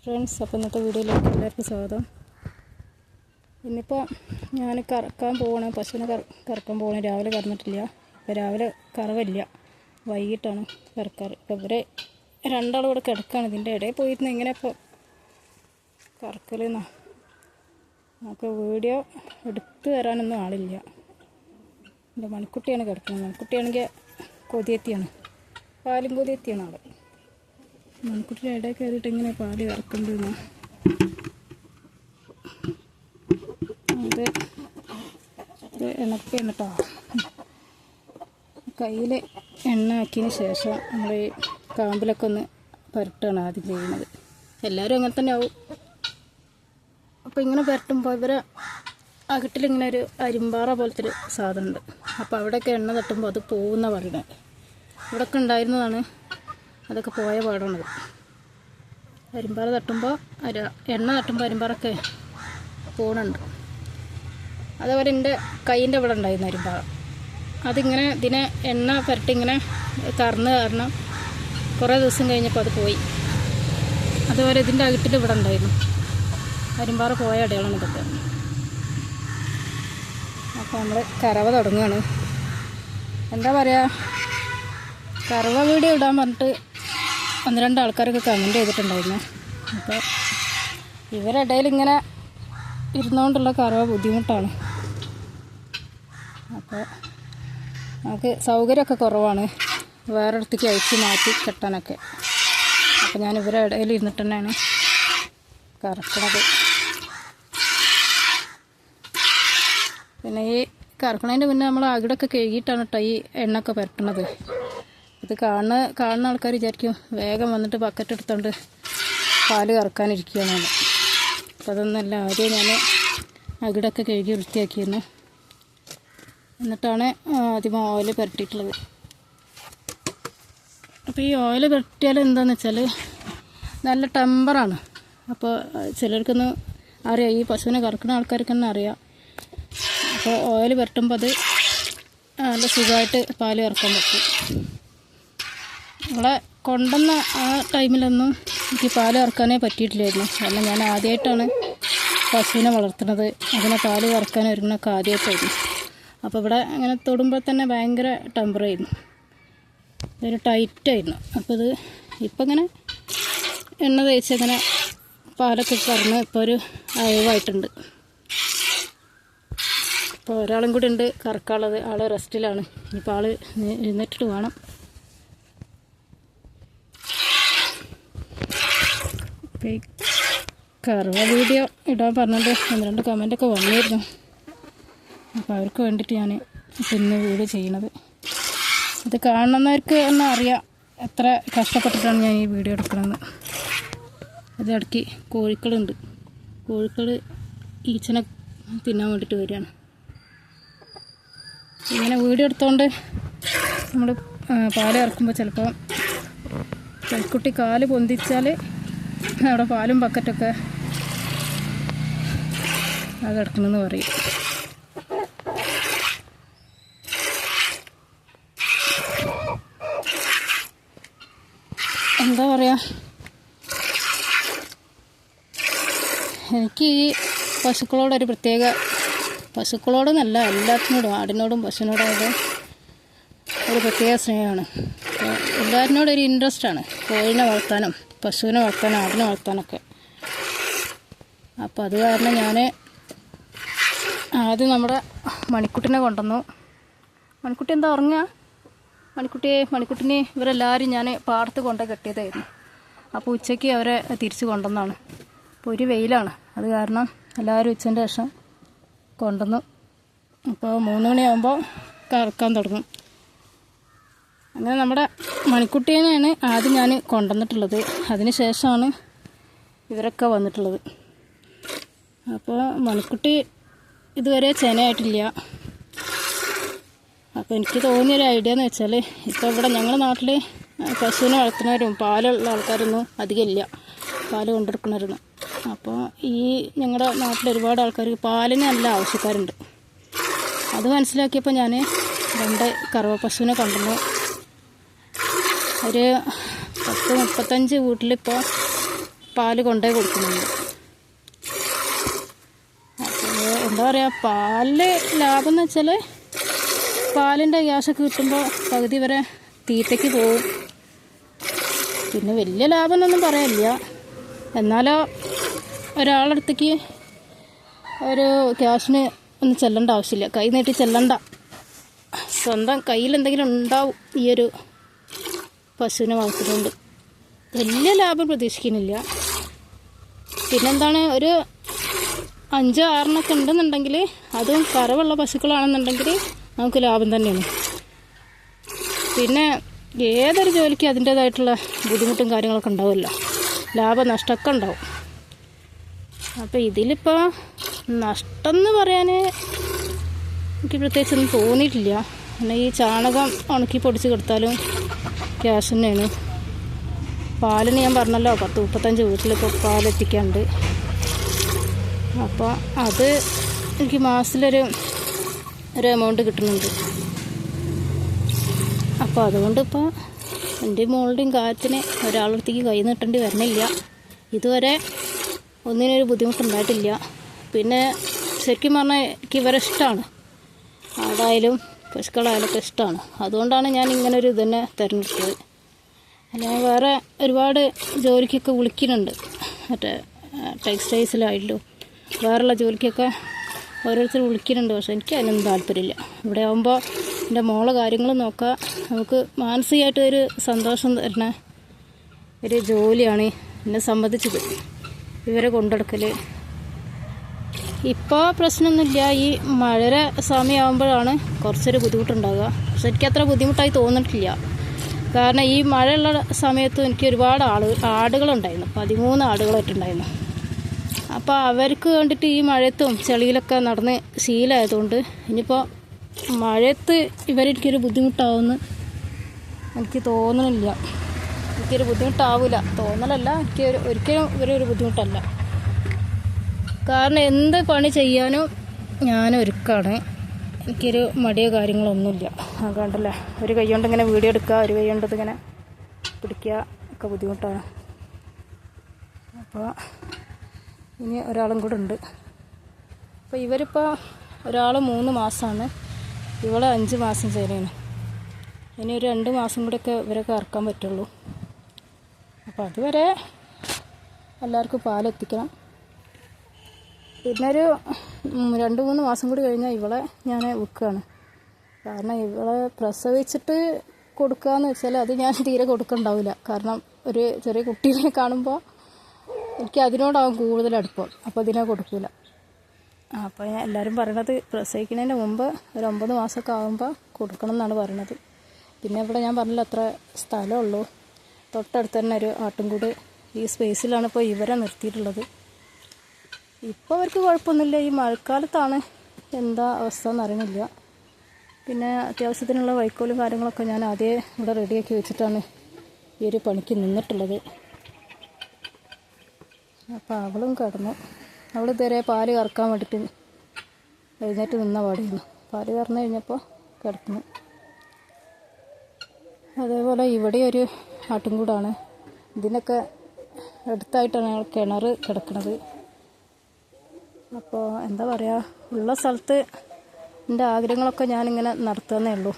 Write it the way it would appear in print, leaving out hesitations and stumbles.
Friends, അപ്പോൾ ഇന്നത്തെ വീഡിയോയിലേക്ക് എല്ലാവർക്കും സ്വാഗതം. ഇന്നിപ്പോൾ ഞാൻ കറക്കാൻ പോകണം, പശുവിനെ കറക്കാൻ പോകണം. രാവിലെ കറന്നിട്ടില്ല. ഇപ്പോൾ രാവിലെ കറവില്ല, വൈകിട്ടാണ് കറക്കാറ്. ഇപ്പോൾ ഇവരെ രണ്ടാളും ഇവിടെ കിടക്കുകയാണ്. ഇതിൻ്റെ ഇടയിൽ പോയിരുന്ന എങ്ങനെ ഇപ്പോൾ കറക്കലെന്നാ. നമുക്ക് വീഡിയോ എടുത്ത് തരാനൊന്നും ആളില്ല. എൻ്റെ മണിക്കുട്ടിയാണ് കിടക്കുന്നത്. മണിക്കുട്ടിയാണെങ്കിൽ കൊതിയെത്തിയാണ്, പാലും കൊതിയെത്തിയാണ് ആൾ. മണിക്കുട്ടിയുടെ ഇടയിൽ കയറിയിട്ട് എങ്ങനെ പാല് കറക്കേണ്ടതെന്ന് അത് എണ്ണപ്പ എന്നിട്ടോ കയ്യിൽ എണ്ണ ആക്കിയതിന് ശേഷം നമ്മൾ ഈ കാമ്പിലൊക്കെ ഒന്ന് പുരട്ടാണ് ആദ്യം ചെയ്യുന്നത്. എല്ലാവരും അങ്ങനെ തന്നെ ആവും. അപ്പോൾ ഇങ്ങനെ പുരട്ടുമ്പോൾ ഇവരെ അകട്ടിലിങ്ങനെ ഒരു അരിമ്പാറ പോലത്തെ ഒരു സാധനമുണ്ട്. അപ്പോൾ അവിടെയൊക്കെ എണ്ണ തട്ടുമ്പോൾ അത് പോകുന്ന പറയുന്നത്. ഇവിടെയൊക്കെ ഉണ്ടായിരുന്നതാണ്, അതൊക്കെ പോയ പാടാണത്. അരിമ്പാറ തട്ടുമ്പോൾ എണ്ണ തട്ടുമ്പോൾ അരിമ്പാറൊക്കെ പോകണുണ്ട്. അതേപോലെ എൻ്റെ കൈയിൻ്റെ ഇവിടെ ഉണ്ടായിരുന്നു അരിമ്പാറ. അതിങ്ങനെ ഇതിനെ എണ്ണ പുരട്ടി ഇങ്ങനെ കറന്ന് കാരണം കുറേ ദിവസം കഴിഞ്ഞപ്പോൾ അത് പോയി. അതുപോലെ ഇതിൻ്റെ അകട്ടിൽ ഇവിടെ ഉണ്ടായിരുന്നു അരിമ്പാറ പോയ അടയാളാണ് ഇതൊക്കെ. അപ്പോൾ നമ്മൾ കറവ തുടങ്ങുകയാണ്. എന്താ പറയുക, കറവ വീഡിയോ ഇടാൻ പറഞ്ഞിട്ട് 1-2 ആൾക്കാരൊക്കെ കമൻറ്റ് ചെയ്തിട്ടുണ്ടായിരുന്നു. അപ്പോൾ ഇവരിടയിൽ ഇങ്ങനെ ഇരുന്നുകൊണ്ടുള്ള കറവ ബുദ്ധിമുട്ടാണ്. അപ്പോൾ നമുക്ക് സൗകര്യമൊക്കെ കുറവാണ് വേറെ അടുത്തേക്ക് അഴിച്ച് മാറ്റി കെട്ടാനൊക്കെ. അപ്പോൾ ഞാൻ ഇവരുടെ ഇടയിൽ ഇരുന്നിട്ട് തന്നെയാണ് കറക്കണത്. പിന്നെ ഈ കറക്കണതിൻ്റെ മുന്നേ നമ്മൾ അകിടൊക്കെ കഴുകിയിട്ടാണ് കേട്ടോ ഈ എണ്ണയൊക്കെ പുരട്ടണത്. ഇത് കാണുന്ന ആൾക്കാർ വിചാരിക്കും വേഗം വന്നിട്ട് ബക്കറ്റ് എടുത്തുകൊണ്ട് പാല് കറക്കാനിരിക്കുകയാണ്. അപ്പോൾ അതൊന്നുമല്ല. ആദ്യം ഞാൻ അകിടൊക്കെ കഴുകി വൃത്തിയാക്കിയിരുന്നു. എന്നിട്ടാണ് ആദ്യം ഓയിൽ പുരട്ടിയിട്ടുള്ളത്. അപ്പോൾ ഈ ഓയിൽ പുരട്ടിയാൽ എന്താണെന്ന് വെച്ചാൽ നല്ല ടെമ്പറാണ്. അപ്പോൾ ചിലർക്കൊന്നും അറിയാം, ഈ പശുവിനെ കറക്കുന്ന ആൾക്കാർക്ക് തന്നെ അറിയാം. അപ്പോൾ ഓയിൽ പുരട്ടുമ്പോൾ അത് നല്ല സുഖമായിട്ട് പാല് കറക്കാൻ പറ്റും. നമ്മളെ കൊണ്ടുവന്ന ആ ടൈമിലൊന്നും എനിക്ക് പാല് കറക്കാനേ പറ്റിയിട്ടില്ലായിരുന്നു. കാരണം ഞാൻ ആദ്യമായിട്ടാണ് പശുവിനെ വളർത്തുന്നത്. അതിനെ പാല് കറക്കാൻ ഒരുങ്ങണൊക്കെ ആദ്യമായിട്ടായിരുന്നു. അപ്പോൾ ഇവിടെ അങ്ങനെ തൊടുമ്പോൾ തന്നെ ഭയങ്കര ടെമ്പറായിരുന്നു, ഒരു ടൈറ്റായിരുന്നു. അപ്പോൾ ഇപ്പം ഇങ്ങനെ എണ്ണ തേച്ച് അങ്ങനെ പാലൊക്കെ കറന്ന് ഇപ്പോൾ ഒരു അയവായിട്ടുണ്ട്. ഇപ്പോൾ ഒരാളും കൂടി ഉണ്ട് കറക്കാനുള്ളത്. ആൾ റെസ്റ്റിലാണ്. ഇനിയിപ്പോൾ ആൾ എഴുന്നേറ്റിട്ട് വേണം. അപ്പോൾ ഈ കറവ വീഡിയോ ഇടാൻ പറഞ്ഞിട്ട് 1-2 കമൻറ്റൊക്കെ വന്നിരുന്നു. അപ്പോൾ അവർക്ക് വേണ്ടിയിട്ട് ഞാൻ ഇന്ന് വീഡിയോ ചെയ്യണത്. ഇത് കാണുന്നവർക്ക് തന്നെ അറിയാം എത്ര കഷ്ടപ്പെട്ടിട്ടാണ് ഞാൻ ഈ വീഡിയോ എടുക്കണമെന്ന്. അത് ഇടയ്ക്ക് കോഴിക്കളുണ്ട്. കോഴിക്കൾ ഈച്ചനെ തിന്നാൻ വേണ്ടിയിട്ട് വരികയാണ്. ഇങ്ങനെ വീഡിയോ എടുത്തുകൊണ്ട് നമ്മൾ പാല് ഇറക്കുമ്പോൾ ചിലപ്പോൾ പെൺകുട്ടി കാല് പൊന്തിച്ചാൽ അവിടെ പാലും ബക്കറ്റൊക്കെ അത് കിടക്കണമെന്ന് പറയും. എന്താ പറയുക, എനിക്ക് ഈ പശുക്കളോടൊരു പ്രത്യേക, പശുക്കളോടൊന്നല്ല എല്ലാത്തിനോടും, ആടിനോടും പശുവിനോടൊക്കെ ഒരു പ്രത്യേക സ്നേഹമാണ്. എല്ലാവരിനോടും ഒരു ഇൻട്രസ്റ്റാണ് കോഴിനെ വളർത്താനും പശുവിനെ വളർത്താനും ആടിനെ വളർത്താനൊക്കെ. അപ്പോൾ അത് കാരണം ഞാൻ ആദ്യം നമ്മുടെ മണിക്കുട്ടിനെ കൊണ്ടുവന്നു. മണിക്കുട്ടി എന്താ ഉറങ്ങുക? മണിക്കുട്ടിനെ ഇവരെല്ലാവരും ഞാൻ പാടത്ത് കൊണ്ട് കെട്ടിയതായിരുന്നു. അപ്പോൾ ഉച്ചയ്ക്ക് അവരെ തിരിച്ച് കൊണ്ടുവന്നാണ്. അപ്പോൾ ഒരു വെയിലാണ്, അത് കാരണം എല്ലാവരും ഉച്ചൻ്റെ ശേഷം കൊണ്ടുവന്നു. അപ്പോൾ 3 മണിയാകുമ്പോൾ കറക്കാൻ തുടങ്ങും. അങ്ങനെ നമ്മുടെ മണിക്കുട്ടീനെയാണ് ആദ്യം ഞാൻ കൊണ്ടുവന്നിട്ടുള്ളത്. അതിന് ശേഷമാണ് ഇവരൊക്കെ വന്നിട്ടുള്ളത്. അപ്പോൾ മണിക്കുട്ടി ഇതുവരെ ചെനയായിട്ടില്ല. അപ്പോൾ എനിക്ക് തോന്നിയൊരു ഐഡിയ എന്ന് വെച്ചാൽ, ഇപ്പോൾ ഇവിടെ ഞങ്ങളുടെ നാട്ടിൽ പശുവിനെ വളർത്തുന്നവരും പാലുള്ള ആൾക്കാരൊന്നും അധികം ഇല്ല, പാല് കൊണ്ടെടുക്കുന്നവരൊന്നും. അപ്പോൾ ഈ ഞങ്ങളുടെ നാട്ടിൽ ഒരുപാട് ആൾക്കാർക്ക് പാലിന് നല്ല ആവശ്യക്കാരുണ്ട്. അത് മനസ്സിലാക്കിയപ്പോൾ ഞാൻ 2 കറവ പശുവിനെ കൊണ്ടുവന്നു. ഒരു 10-35 വീട്ടിലിപ്പോൾ പാല് കൊണ്ടേ കൊടുക്കുന്നുണ്ട്. അപ്പോൾ എന്താ പറയുക, പാലിൽ ലാഭം എന്ന് വെച്ചാൽ പാലിൻ്റെ ഗ്യാസൊക്കെ കിട്ടുമ്പോൾ പകുതി വരെ തീറ്റയ്ക്ക് പോവും. പിന്നെ വലിയ ലാഭം എന്നൊന്നും പറയാനില്ല. എന്നാലോ ഒരാളടുത്തേക്ക് ഒരു ക്യാഷിന് ഒന്നും ചെല്ലേണ്ട ആവശ്യമില്ല, കൈ നീട്ടി ചെല്ലണ്ട. സ്വന്തം കയ്യിൽ എന്തെങ്കിലും ഉണ്ടാവും ഈ ഒരു പശുവിനെ വളർത്തുന്നുണ്ട്. വലിയ ലാഭം പ്രതീക്ഷിക്കുന്നില്ല. പിന്നെന്താണ്, ഒരു 5-6 ഉണ്ടെന്നുണ്ടെങ്കിൽ, അതും കറവുള്ള പശുക്കളാണെന്നുണ്ടെങ്കിൽ നമുക്ക് ലാഭം തന്നെയാണ്. പിന്നെ ഏതൊരു ജോലിക്ക് അതിൻ്റേതായിട്ടുള്ള ബുദ്ധിമുട്ടും കാര്യങ്ങളൊക്കെ ഉണ്ടാവുമല്ലോ, ലാഭനഷ്ടമൊക്കെ ഉണ്ടാവും. അപ്പോൾ ഇതിലിപ്പോൾ നഷ്ടം എന്ന് പറയാൻ എനിക്ക് പ്രത്യേകിച്ചൊന്നും തോന്നിയിട്ടില്ല. പിന്നെ ഈ ചാണകം ഉണക്കി പൊടിച്ച് കൊടുത്താലും ക്യാഷ് തന്നെയാണ്. പാലിന് ഞാൻ പറഞ്ഞല്ലോ 10-35 വീട്ടിലിപ്പോൾ പാലെത്തിക്കാണ്ട്. അപ്പോൾ അത് എനിക്ക് മാസത്തിലൊരു എമൗണ്ട് കിട്ടുന്നുണ്ട്. അപ്പോൾ അതുകൊണ്ട് ഇപ്പോൾ എൻ്റെ മോളുടെയും കാര്യത്തിന് ഒരാളടുത്തേക്ക് കൈ നീട്ടേണ്ടി വരുന്നില്ല. ഇതുവരെ ഒന്നിനൊരു ബുദ്ധിമുട്ടുണ്ടായിട്ടില്ല. പിന്നെ ശരിക്കും പറഞ്ഞാൽ എനിക്ക് ഇവരെ ഇഷ്ടമാണ്, ആടായാലും പശുക്കളായാലൊക്കെ ഇഷ്ടമാണ്. അതുകൊണ്ടാണ് ഞാൻ ഇങ്ങനൊരു ഇതന്നെ തിരഞ്ഞെടുത്തത്. അല്ലെങ്കിൽ വേറെ ഒരുപാട് ജോലിക്കൊക്കെ വിളിക്കുന്നുണ്ട്, മറ്റേ ടെക്സ്റ്റൈൽസിലായിട്ടും വേറെയുള്ള ജോലിക്കൊക്കെ ഓരോരുത്തർ വിളിക്കുന്നുണ്ട്. പക്ഷെ എനിക്ക് അതിനൊന്നും താല്പര്യമില്ല. ഇവിടെ ആകുമ്പോൾ എൻ്റെ മോളെ കാര്യങ്ങൾ നോക്കുക, നമുക്ക് മാനസികമായിട്ട് ഒരു സന്തോഷം തരുന്ന ഒരു ജോലിയാണ് എന്നെ സംബന്ധിച്ചത്, ഇവരെ കൊണ്ടെടുക്കൽ. ഇപ്പോൾ പ്രശ്നമൊന്നുമില്ല. ഈ മഴയുടെ സമയമാകുമ്പോഴാണ് കുറച്ചൊരു ബുദ്ധിമുട്ടുണ്ടാകുക. പക്ഷെ എനിക്കത്ര ബുദ്ധിമുട്ടായി തോന്നിയിട്ടില്ല. കാരണം ഈ മഴയുള്ള സമയത്തും എനിക്ക് ഒരുപാട് ആടുകളുണ്ടായിരുന്നു, 13 ആടുകളായിട്ടുണ്ടായിരുന്നു. അപ്പോൾ അവർക്ക് വേണ്ടിയിട്ട് ഈ മഴയത്തും ചെളിയിലൊക്കെ നടന്ന് ശീലമായതുകൊണ്ട് ഇനിയിപ്പോൾ മഴയത്ത് ഇവരെനിക്കൊരു ബുദ്ധിമുട്ടാവുമെന്ന് എനിക്ക് തോന്നണില്ല. എനിക്കൊരു ബുദ്ധിമുട്ടാവില്ല, തോന്നലല്ല, എനിക്ക് ഒരിക്കലും ഇവരൊരു ബുദ്ധിമുട്ടല്ല. കാരണം എന്ത് പണി ചെയ്യാനും ഞാനൊരുക്കാണ്. എനിക്കൊരു മടിയോ കാര്യങ്ങളൊന്നുമില്ല. അതുകൊണ്ടല്ലേ ഒരു കൈ കൊണ്ട് ഇങ്ങനെ വീഡിയോ എടുക്കുക, ഒരു കൈ കൊണ്ട് ഇതിങ്ങനെ പിടിക്കുക ഒക്കെ ബുദ്ധിമുട്ടാണ്. അപ്പോൾ ഇനി ഒരാളും കൂടെ ഉണ്ട്. അപ്പോൾ ഇവരിപ്പോൾ ഒരാൾ 3 മാസമാണ്, ഇവളെ 5 മാസം ചേരുകയാണ്. ഇനി ഒരു 2 മാസം കൂടെയൊക്കെ ഇവരൊക്കെ ഇറക്കാൻ പറ്റുള്ളൂ. അപ്പോൾ അതുവരെ എല്ലാവർക്കും പാലെത്തിക്കണം. പിന്നെ ഒരു 2-3 മാസം കൂടി കഴിഞ്ഞാൽ ഇവളെ ഞാൻ വിൽക്കുകയാണ്. കാരണം ഇവളെ പ്രസവിച്ചിട്ട് കൊടുക്കുകയെന്ന് വെച്ചാൽ അത് ഞാൻ തീരെ കൊടുക്കണ്ടാവില്ല. കാരണം ഒരു ചെറിയ കുട്ടീനെ കാണുമ്പോൾ എനിക്ക് അതിനോടാവും കൂടുതൽ അടുപ്പം, അപ്പോൾ ഇതിനെ കൊടുക്കില്ല. അപ്പോൾ ഞാൻ എല്ലാവരും പറയണത് പ്രസവിക്കുന്നതിന് മുമ്പ് ഒരു 9 മാസമൊക്കെ ആകുമ്പോൾ കൊടുക്കണം എന്നാണ് പറയണത്. പിന്നെ ഇവിടെ ഞാൻ പറഞ്ഞില്ല അത്ര സ്ഥലമുള്ളൂ, തൊട്ടടുത്ത് തന്നെ ഒരു ആട്ടുംകൂട്, ഈ സ്പേസിലാണ് ഇപ്പോൾ ഇവരെ നിർത്തിയിട്ടുള്ളത്. ഇപ്പോൾ അവർക്ക് കുഴപ്പമൊന്നുമില്ല. ഈ മഴക്കാലത്താണ് എന്താ അവസ്ഥ എന്നറിയണില്ല. പിന്നെ അത്യാവശ്യത്തിനുള്ള വൈക്കോലും കാര്യങ്ങളൊക്കെ ഞാൻ ആദ്യം ഇവിടെ റെഡിയാക്കി വെച്ചിട്ടാണ് ഈ ഒരു പണിക്ക് നിന്നിട്ടുള്ളത്. അപ്പോൾ അവളും കിടന്നു. അവൾ ഇതുവരെ പാല് കറക്കാൻ വേണ്ടിയിട്ട് എഴുന്നേറ്റ് നിന്ന പാടിയിരുന്നു. പാല് കറന്നു കഴിഞ്ഞപ്പോൾ കിടക്കുന്നു. അതേപോലെ ഇവിടെ ഒരു ആട്ടുംകൂടാണ്. ഇതിനൊക്കെ അടുത്തായിട്ടാണ് ഞങ്ങൾ കിണർ കിടക്കുന്നത്. അപ്പോൾ എന്താ പറയുക, ഉള്ള സ്ഥലത്ത് എൻ്റെ ആഗ്രഹങ്ങളൊക്കെ ഞാനിങ്ങനെ നടത്തുന്നേ ഉള്ളൂ.